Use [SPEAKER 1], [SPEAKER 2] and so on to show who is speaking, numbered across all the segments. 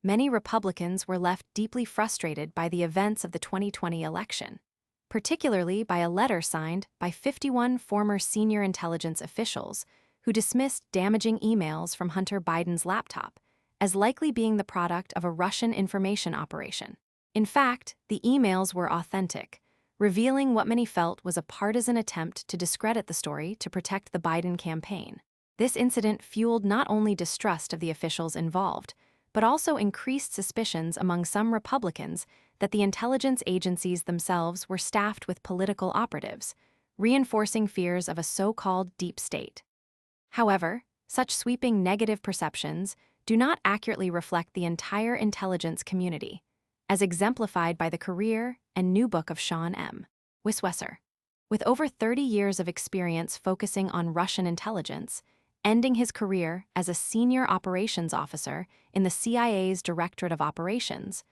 [SPEAKER 1] many Republicans were left deeply frustrated by the events of the 2020 election, particularly by a letter signed by 51 former senior intelligence officials who dismissed damaging emails from Hunter Biden's laptop as likely being the product of a Russian information operation. In fact, the emails were authentic, revealing what many felt was a partisan attempt to discredit the story to protect the Biden campaign. This incident fueled not only distrust of the officials involved, but also increased suspicions among some Republicans that the intelligence agencies themselves were staffed with political operatives, reinforcing fears of a so-called deep state. However, such sweeping negative perceptions do not accurately reflect the entire intelligence community, as exemplified by the career and new book of Sean M. Wiswesser. With over 30 years of experience focusing on Russian intelligence, ending his career as a senior operations officer in the CIA's Directorate of Operations,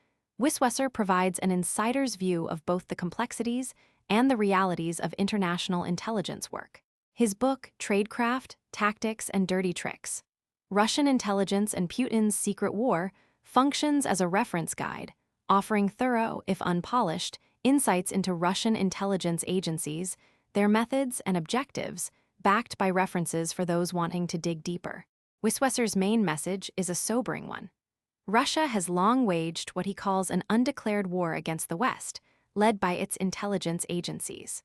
[SPEAKER 1] Wiswesser provides an insider's view of both the complexities and the realities of international intelligence work. His book, Tradecraft, Tactics and Dirty Tricks, Russian Intelligence and Putin's Secret War, functions as a reference guide, offering thorough, if unpolished, insights into Russian intelligence agencies, their methods and objectives, backed by references for those wanting to dig deeper. Wiswesser's main message is a sobering one. Russia has long waged what he calls an undeclared war against the West, led by its intelligence agencies.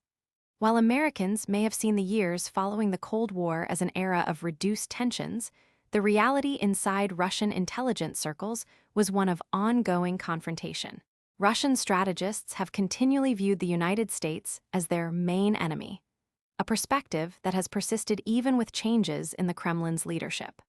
[SPEAKER 1] While Americans may have seen the years following the Cold War as an era of reduced tensions, the reality inside Russian intelligence circles was one of ongoing confrontation. Russian strategists have continually viewed the United States as their main enemy, a perspective that has persisted even with changes in the Kremlin's leadership.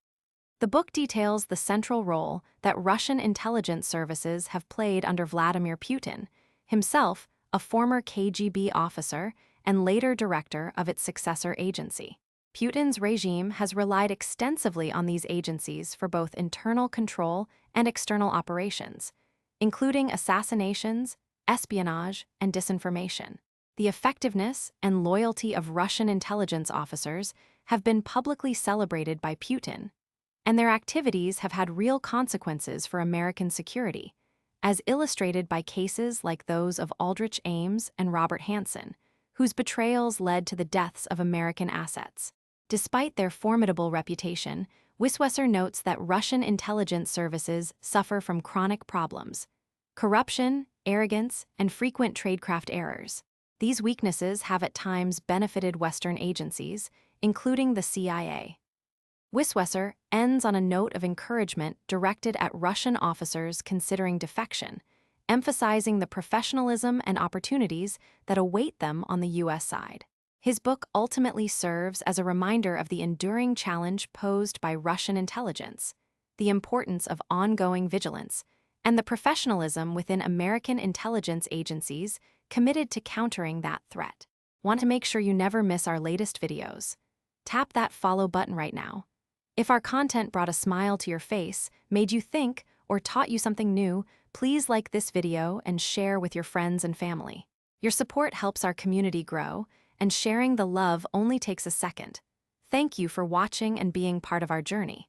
[SPEAKER 1] The book details the central role that Russian intelligence services have played under Vladimir Putin, himself a former KGB officer and later director of its successor agency. Putin's regime has relied extensively on these agencies for both internal control and external operations, including assassinations, espionage, and disinformation. The effectiveness and loyalty of Russian intelligence officers have been publicly celebrated by Putin, and their activities have had real consequences for American security, as illustrated by cases like those of Aldrich Ames and Robert Hansen, whose betrayals led to the deaths of American assets. Despite their formidable reputation, Wiswesser notes that Russian intelligence services suffer from chronic problems: corruption, arrogance, and frequent tradecraft errors. These weaknesses have at times benefited Western agencies, including the CIA. Wiswesser ends on a note of encouragement directed at Russian officers considering defection, emphasizing the professionalism and opportunities that await them on the U.S. side. His book ultimately serves as a reminder of the enduring challenge posed by Russian intelligence, the importance of ongoing vigilance, and the professionalism within American intelligence agencies committed to countering that threat. Want to make sure you never miss our latest videos? Tap that follow button right now. If our content brought a smile to your face, made you think, or taught you something new, please like this video and share with your friends and family. Your support helps our community grow, and sharing the love only takes a second. Thank you for watching and being part of our journey.